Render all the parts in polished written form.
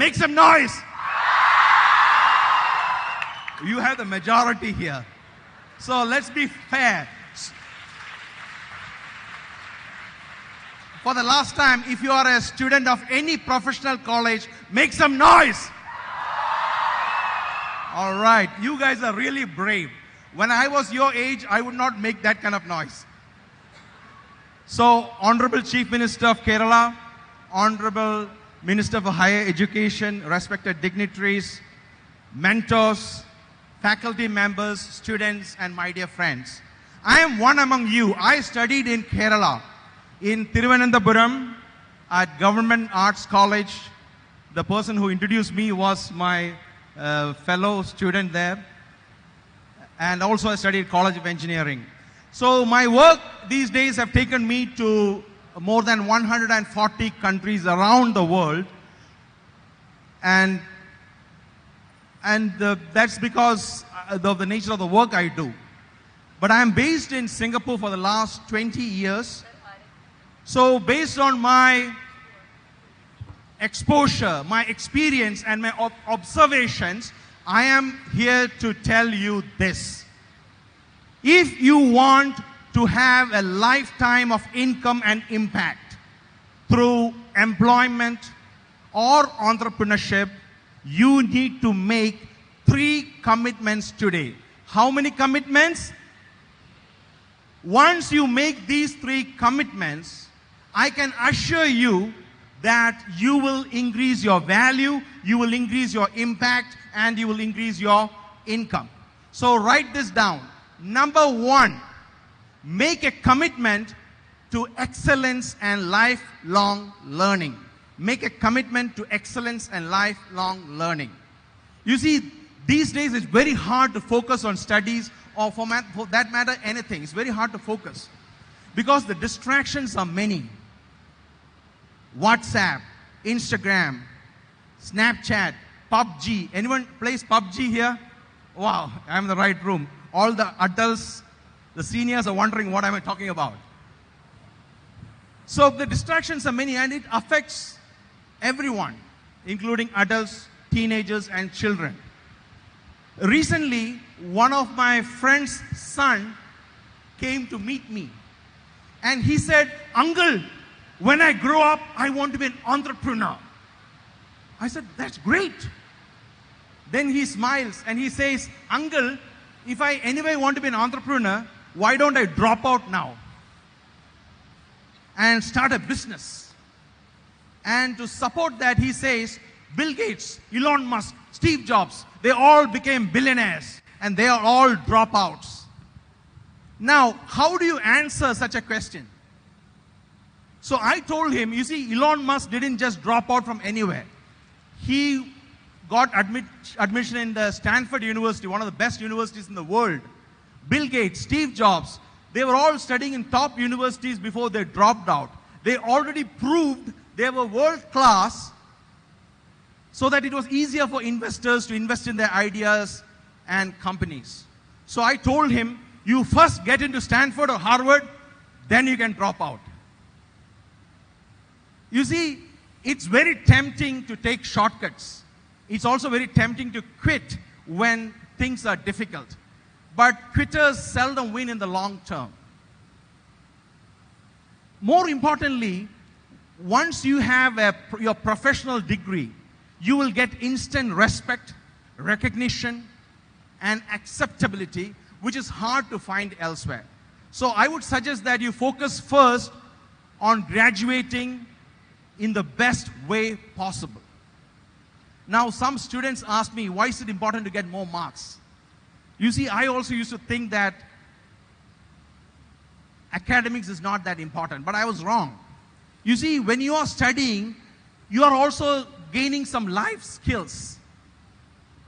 Make some noise. You have the majority here. So let's be fair. For the last time, if you are a student of any professional college, make some noise. All right, you guys are really brave. When I was your age, I would not make that kind of noise. So, Honorable Chief Minister of Kerala, Honorable Minister for Higher Education, respected dignitaries, mentors, faculty members, students, and my dear friends. I am one among you. I studied in Kerala, in Thiruvananthapuram, at Government Arts College. The person who introduced me was my fellow student there. And also I studied College of Engineering. So my work these days have taken me to more than 140 countries around the world. And that's because of the nature of the work I do. But I am based in Singapore for the last 20 years. So based on my exposure, my experience, and my observations, I am here to tell you this. If you want to have a lifetime of income and impact through employment or entrepreneurship, you need to make 3 commitments today. How many commitments? Once you make these 3 commitments, I can assure you that you will increase your value, you will increase your impact, and you will increase your income. So write this down. Number 1, make a commitment to excellence and lifelong learning. Make a commitment to excellence and lifelong learning. You see, these days it's very hard to focus on studies or for that matter anything. It's very hard to focus because the distractions are many. WhatsApp, Instagram, Snapchat, PUBG. Anyone plays PUBG here? Wow, I'm in the right room. All the adults, the seniors are wondering what am I talking about. So the distractions are many and it affects everyone, including adults, teenagers, and children. Recently, one of my friend's son came to meet me and he said, "Uncle, when I grow up, I want to be an entrepreneur." I said, "That's great." Then he smiles and he says, "Uncle, if I anyway want to be an entrepreneur, why don't I drop out now and start a business?" And to support that, he says, Bill Gates, Elon Musk, Steve Jobs, they all became billionaires and they are all dropouts. Now, how do you answer such a question? So I told him, you see, Elon Musk didn't just drop out from anywhere. He got admission in the Stanford University, one of the best universities in the world. Bill Gates, Steve Jobs, they were all studying in top universities before they dropped out. They already proved they were world class so that it was easier for investors to invest in their ideas and companies. So I told him, you first get into Stanford or Harvard, then you can drop out. You see, it's very tempting to take shortcuts. It's also very tempting to quit when things are difficult. But quitters seldom win in the long term. More importantly, once you have your professional degree, you will get instant respect, recognition, and acceptability, which is hard to find elsewhere. So I would suggest that you focus first on graduating in the best way possible. Now, some students ask me, why is it important to get more marks? You see, I also used to think that academics is not that important, but I was wrong. You see, when you are studying, you are also gaining some life skills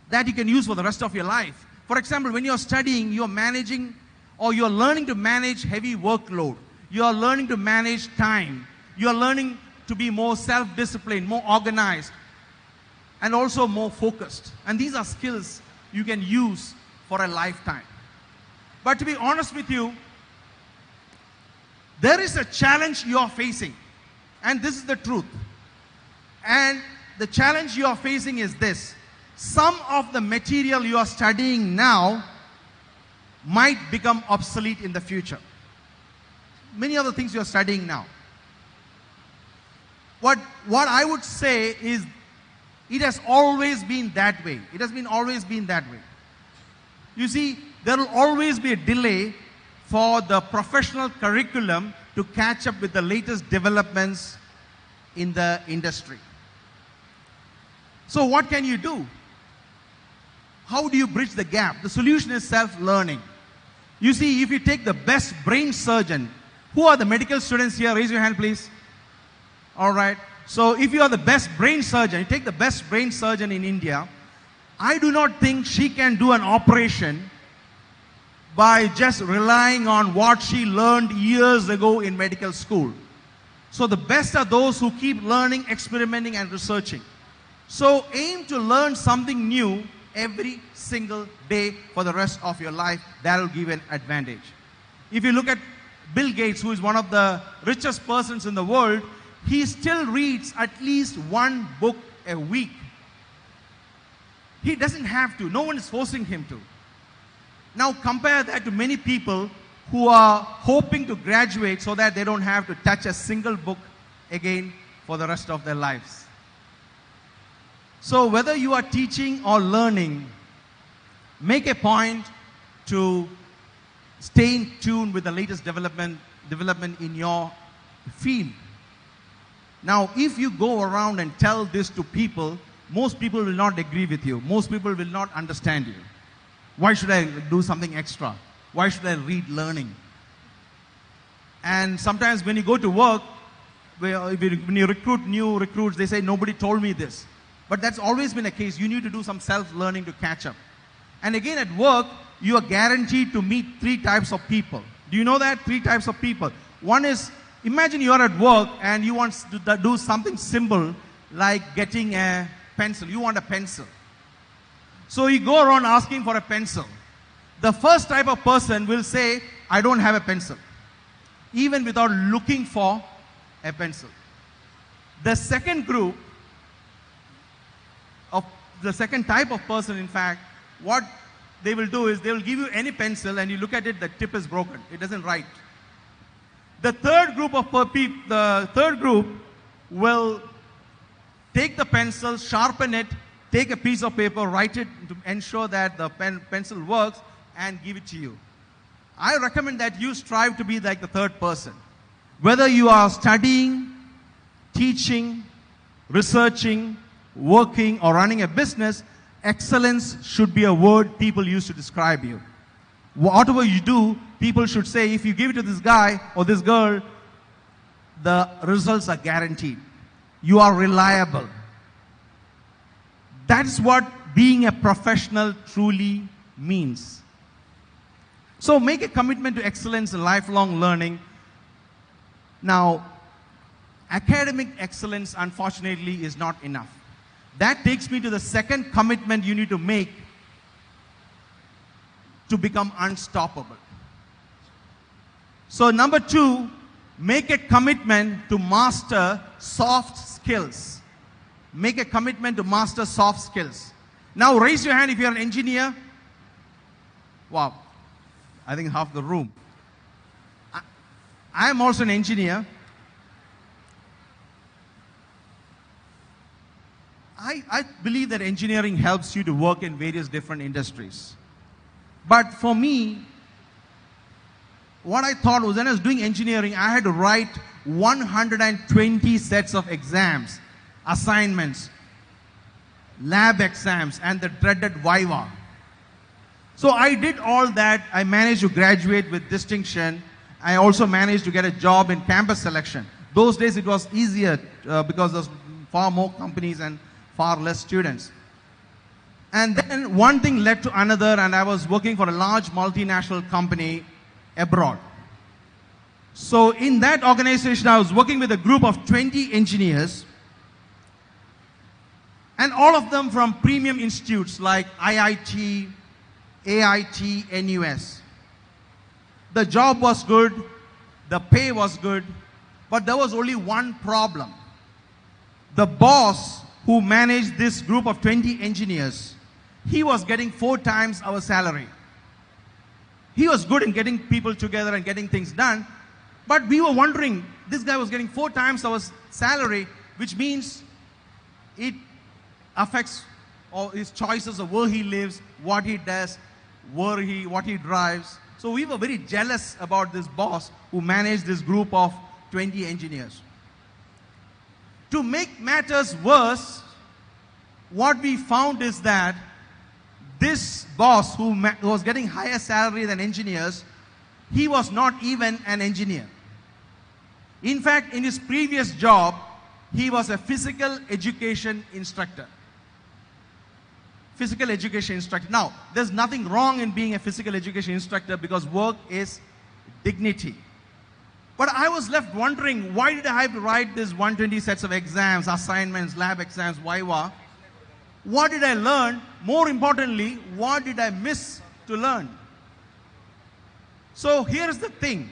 that you can use for the rest of your life. For example, when you are studying, you are managing or you are learning to manage heavy workload. You are learning to manage time. You are learning to be more self-disciplined, more organized, and also more focused. And these are skills you can use for a lifetime. But to be honest with you, there is a challenge you are facing. And this is the truth. And the challenge you are facing is this. Some of the material you are studying now might become obsolete in the future. Many of the things you are studying now. What I would say is, it has always been that way. It has always been that way. You see, there will always be a delay for the professional curriculum to catch up with the latest developments in the industry. So what can you do? How do you bridge the gap? The solution is self-learning. You see, if you take the best brain surgeon, who are the medical students here? Raise your hand, please. All right. So if you are the best brain surgeon, you take the best brain surgeon in India, I do not think she can do an operation by just relying on what she learned years ago in medical school. So the best are those who keep learning, experimenting, and researching. So aim to learn something new every single day for the rest of your life. That will give an advantage. If you look at Bill Gates, who is one of the richest persons in the world, he still reads at least one book a week. He doesn't have to. No one is forcing him to. Now compare that to many people who are hoping to graduate so that they don't have to touch a single book again for the rest of their lives. So whether you are teaching or learning, make a point to stay in tune with the latest development in your field. Now, if you go around and tell this to people, most people will not agree with you. Most people will not understand you. Why should I do something extra? Why should I read learning? And sometimes when you go to work, when you recruit new recruits, they say, nobody told me this. But that's always been the case. You need to do some self-learning to catch up. And again, at work, you are guaranteed to meet 3 types of people. Do you know that? 3 types of people. One is, imagine you are at work and you want to do something simple like getting a pencil. You want a pencil. So you go around asking for a pencil. The first type of person will say, I don't have a pencil, even without looking for a pencil. The second type of person, in fact, what they will do is they will give you any pencil and you look at it, the tip is broken. It doesn't write. The third group will take the pencil, sharpen it, take a piece of paper, write it to ensure that the pencil works, and give it to you. I recommend that you strive to be like the third person. Whether you are studying, teaching, researching, working, or running a business, excellence should be a word people use to describe you. Whatever you do, people should say, if you give it to this guy or this girl, the results are guaranteed. You are reliable. That's what being a professional truly means. So make a commitment to excellence in lifelong learning. Now, academic excellence, unfortunately, is not enough. That takes me to the second commitment you need to make to become unstoppable. So number 2, make a commitment to master soft skills. Make a commitment to master soft skills. Now raise your hand if you're an engineer. Wow, I think half the room. I am also an engineer. I believe that engineering helps you to work in various different industries. But for me, what I thought was when I was doing engineering, I had to write 120 sets of exams, assignments, lab exams, and the dreaded viva. So I did all that. I managed to graduate with distinction. I also managed to get a job in campus selection. Those days it was easier because there was far more companies and far less students. And then one thing led to another, and I was working for a large multinational company abroad. So in that organization, I was working with a group of 20 engineers, and all of them from premium institutes like IIT, AIT, NUS. The job was good, the pay was good, but there was only one problem. The boss who managed this group of 20 engineers, he was getting 4 times our salary. He was good in getting people together and getting things done, but we were wondering, this guy was getting 4 times our salary, which means it affects all his choices of where he lives, what he does, what he drives. So we were very jealous about this boss who managed this group of 20 engineers. To make matters worse, what we found is that this boss who was getting higher salary than engineers, he was not even an engineer. In fact, in his previous job, he was a physical education instructor. Physical education instructor. Now, there's nothing wrong in being a physical education instructor because work is dignity. But I was left wondering, why did I have to write this 120 sets of exams, assignments, lab exams, Viva? What did I learn? More importantly, what did I miss to learn? So here's the thing.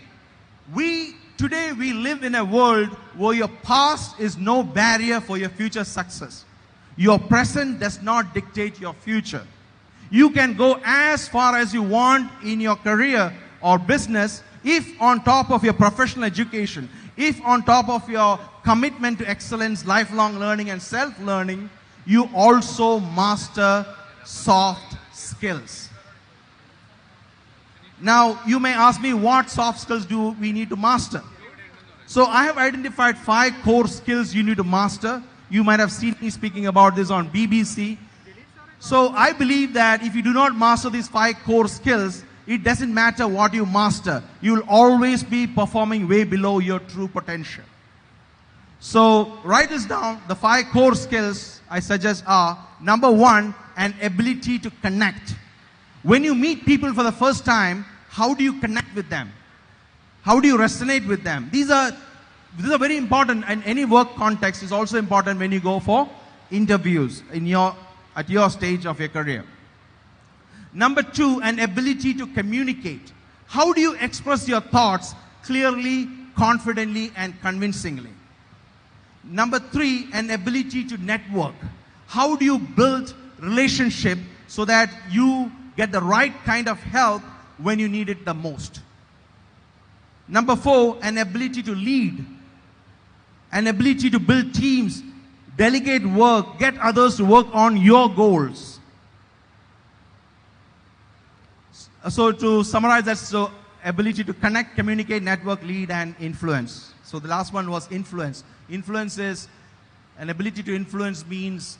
Today we live in a world where your past is no barrier for your future success. Your present does not dictate your future. You can go as far as you want in your career or business if on top of your professional education, if on top of your commitment to excellence, lifelong learning and self-learning, you also master soft skills. Now, you may ask me, what soft skills do we need to master? So I have identified 5 core skills you need to master. You might have seen me speaking about this on BBC. So I believe that if you do not master these 5 core skills, it doesn't matter what you master. You will always be performing way below your true potential. So write this down. The 5 core skills I suggest are, number 1, an ability to connect. When you meet people for the first time, how do you connect with them? How do you resonate with them? These are very important, and any work context is also important when you go for interviews at your stage of your career. Number 2, an ability to communicate. How do you express your thoughts clearly, confidently, and convincingly? Number 3, an ability to network. How do you build relationship so that you get the right kind of help when you need it the most? Number 4, an ability to lead. An ability to build teams, delegate work, get others to work on your goals. So to summarize, that's the ability to connect, communicate, network, lead, and influence. So the last one was influence. Influence is, an ability to influence means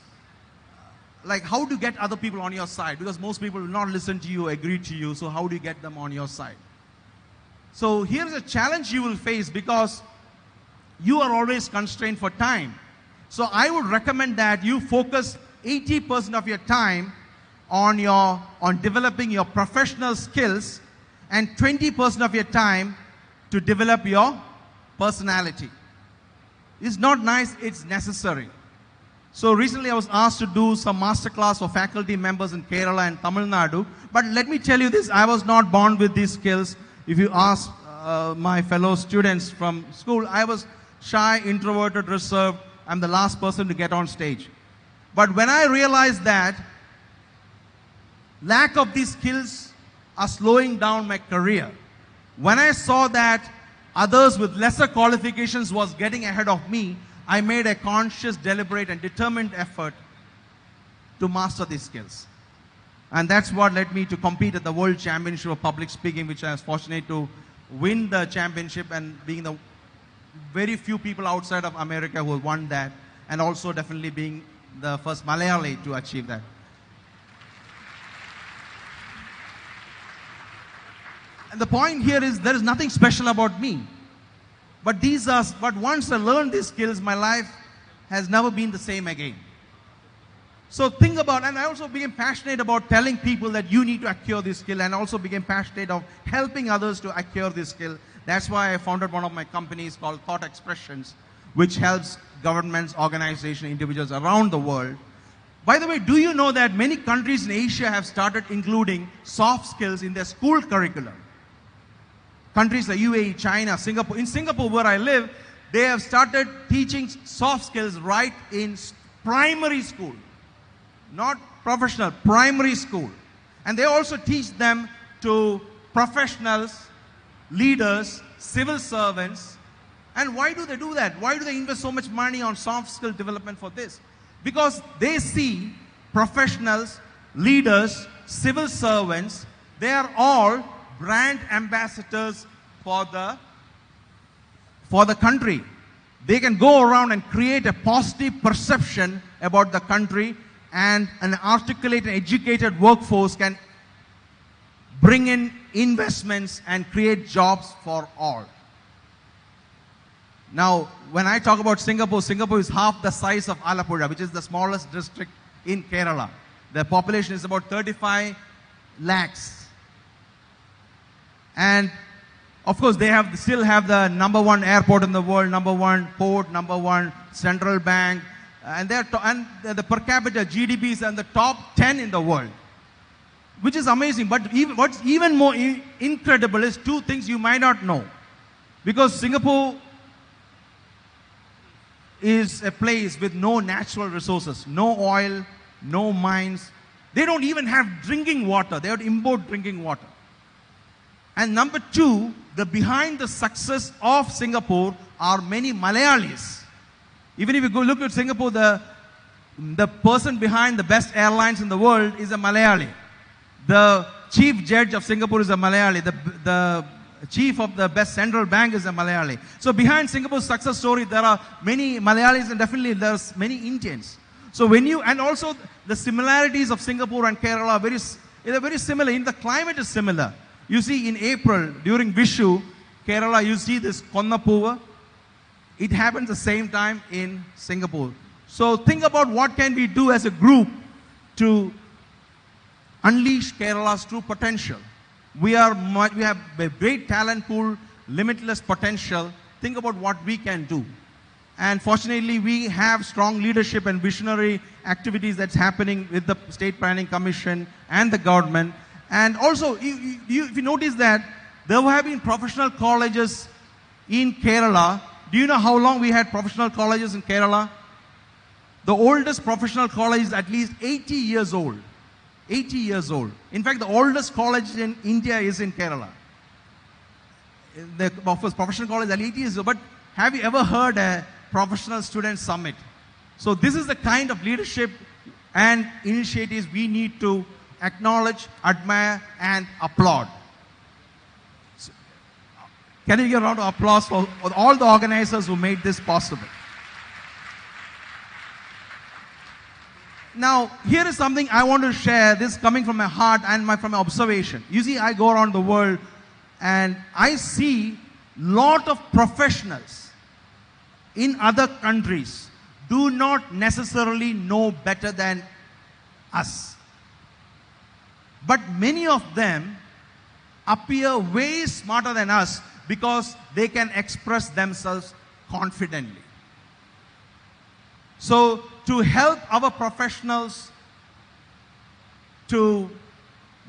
like how to get other people on your side, because most people will not listen to you, agree to you. So how do you get them on your side? So here's a challenge you will face, because you are always constrained for time. So I would recommend that you focus 80% of your time on developing your professional skills and 20% of your time to develop your personality. It's not nice, it's necessary. So recently I was asked to do some masterclass for faculty members in Kerala and Tamil Nadu. But let me tell you this, I was not born with these skills. If you ask my fellow students from school, I was shy, introverted, reserved. I'm the last person to get on stage. But when I realized that lack of these skills are slowing down my career, when I saw that others with lesser qualifications was getting ahead of me, I made a conscious, deliberate, and determined effort to master these skills. And that's what led me to compete at the World Championship of Public Speaking, which I was fortunate to win the championship, and being the very few people outside of America who won that, and also definitely being the first Malayali to achieve that. And the point here is, there is nothing special about me. But once I learned these skills, my life has never been the same again. So think about, and I also became passionate about telling people that you need to acquire this skill, and also became passionate of helping others to acquire this skill. That's why I founded one of my companies called Thought Expressions, which helps governments, organizations, individuals around the world. By the way, do you know that many countries in Asia have started including soft skills in their school curriculum? Countries like UAE, China, Singapore. In Singapore, where I live, they have started teaching soft skills right in primary school, not professional, primary school. And they also teach them to professionals, leaders, civil servants. And why do they do that? Why do they invest so much money on soft skill development for this? Because they see professionals, leaders, civil servants, they are all brand ambassadors for the country. They can go around and create a positive perception about the country, and an articulate and educated workforce can bring in investments and create jobs for all. Now, when I talk about Singapore, Singapore is half the size of Alappuzha, which is the smallest district in Kerala. The population is about 35 lakhs. And of course, they still have the #1 airport in the world, #1 port, #1 central bank, and the per capita GDP is in the top 10 in the world, which is amazing. But what's even more incredible is two things you might not know, because Singapore is a place with no natural resources, no oil, no mines. They don't even have drinking water. They have to import drinking water. And number two, behind the success of Singapore are many Malayalis. Even if you go look at Singapore, the person behind the best airlines in the world is a Malayali. The chief judge of Singapore is a Malayali. The chief of the best central bank is a Malayali. So behind Singapore's success story, there are many Malayalis, and definitely there's many Indians. So and also the similarities of Singapore and Kerala are very similar. In the climate is similar. You see, in April, during Vishu, Kerala, you see this Konnapuva. It happens the same time in Singapore. So think about what can we do as a group to unleash Kerala's true potential. We have a great talent pool, limitless potential. Think about what we can do. And fortunately, we have strong leadership and visionary activities that's happening with the State Planning Commission and the government. And also, if you notice that there have been professional colleges in Kerala. Do you know how long we had professional colleges in Kerala? The oldest professional college is at least 80 years old. 80 years old. In fact, the oldest college in India is in Kerala. The professional college is 80 years old. But have you ever heard a professional student summit? So this is the kind of leadership and initiatives we need to acknowledge, admire, and applaud. So, can you give a round of applause for all the organizers who made this possible? Now, here is something I want to share. This coming from my heart and from my observation. You see, I go around the world and I see lot of professionals in other countries do not necessarily know better than us. But many of them appear way smarter than us because they can express themselves confidently. So, to help our professionals to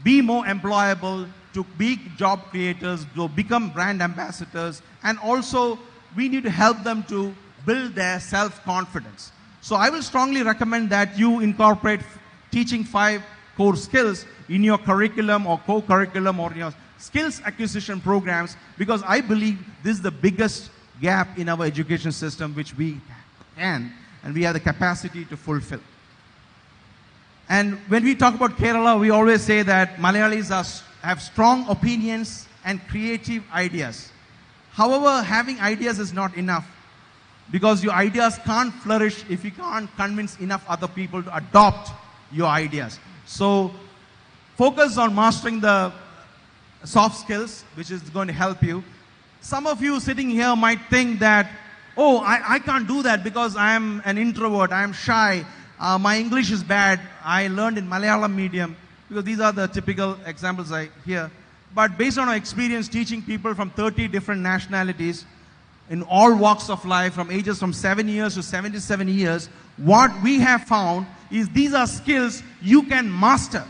be more employable, to be job creators, to become brand ambassadors, and also we need to help them to build their self-confidence. So I will strongly recommend that you incorporate teaching 5 core skills in your curriculum or co-curriculum or your skills acquisition programs, because I believe this is the biggest gap in our education system which we can and we have the capacity to fulfill. And when we talk about Kerala, we always say that Malayalis have strong opinions and creative ideas. However, having ideas is not enough, because your ideas can't flourish if you can't convince enough other people to adopt your ideas. So focus on mastering the soft skills, which is going to help you. Some of you sitting here might think that, oh, I can't do that because I am an introvert, I am shy, my English is bad, I learned in Malayalam medium, because these are the typical examples I hear. But based on our experience teaching people from 30 different nationalities in all walks of life, from ages from 7 years to 77 years, what we have found is these are skills you can master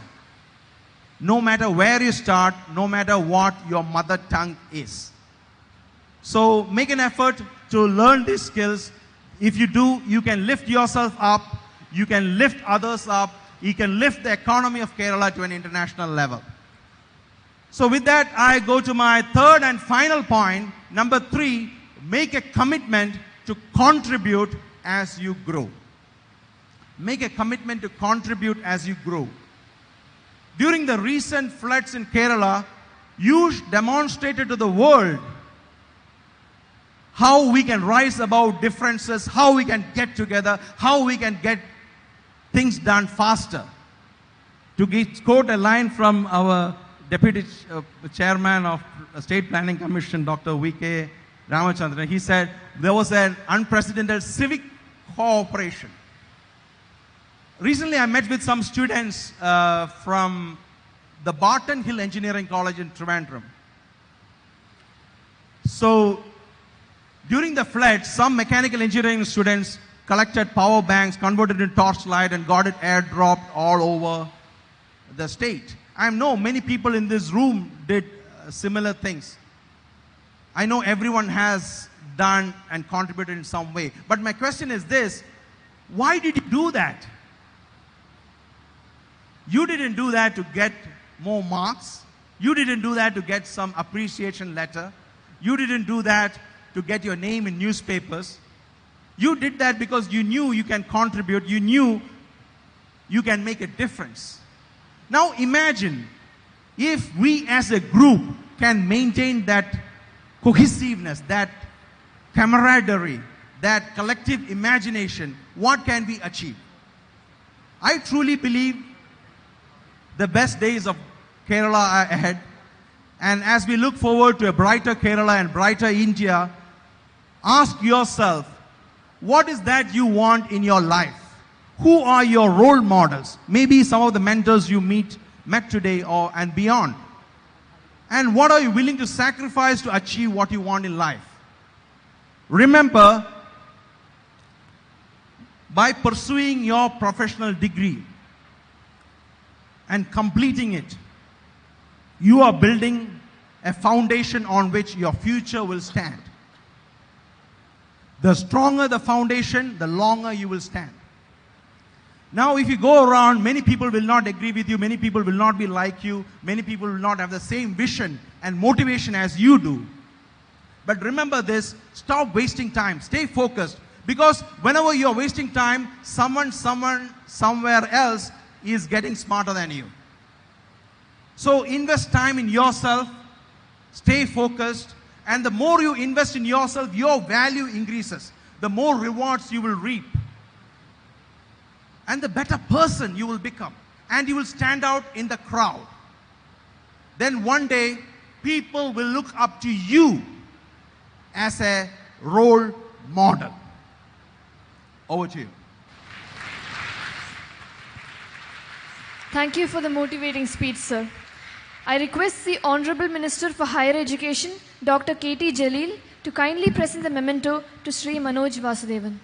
no matter where you start, no matter what your mother tongue is. So make an effort to learn these skills. If you do, you can lift yourself up, you can lift others up, you can lift the economy of Kerala to an international level. So with that, I go to my third and final point. Number 3, make a commitment to contribute as you grow. Make a commitment to contribute as you grow. During the recent floods in Kerala, you demonstrated to the world how we can rise above differences, how we can get together, how we can get things done faster. To quote a line from our Deputy Chairman of State Planning Commission, Dr. V.K. Ramachandran, he said there was an unprecedented civic cooperation. Recently, I met with some students from the Barton Hill Engineering College in Trivandrum. So, during the flood, some mechanical engineering students collected power banks, converted into torchlight, and got it airdropped all over the state. I know many people in this room did similar things. I know everyone has done and contributed in some way. But my question is this: why did you do that? You didn't do that to get more marks. You didn't do that to get some appreciation letter. You didn't do that to get your name in newspapers. You did that because you knew you can contribute. You knew you can make a difference. Now imagine if we as a group can maintain that cohesiveness, that camaraderie, that collective imagination, what can we achieve? I truly believe the best days of Kerala are ahead. And as we look forward to a brighter Kerala and brighter India, ask yourself, what is that you want in your life? Who are your role models? Maybe some of the mentors you met today and beyond. And what are you willing to sacrifice to achieve what you want in life? Remember, by pursuing your professional degree and completing it, you are building a foundation on which your future will stand. The stronger the foundation, the longer you will stand. Now, if you go around, many people will not agree with you, many people will not be like you, many people will not have the same vision and motivation as you do. But remember this, stop wasting time, stay focused. Because whenever you're wasting time, someone somewhere else is getting smarter than you. So invest time in yourself, stay focused, and the more you invest in yourself, your value increases. The more rewards you will reap. And the better person you will become. And you will stand out in the crowd. Then one day, people will look up to you as a role model. Over to you. Thank you for the motivating speech, sir. I request the Honorable Minister for Higher Education, Dr. K.T. Jalil, to kindly present the memento to Sri Manoj Vasudevan.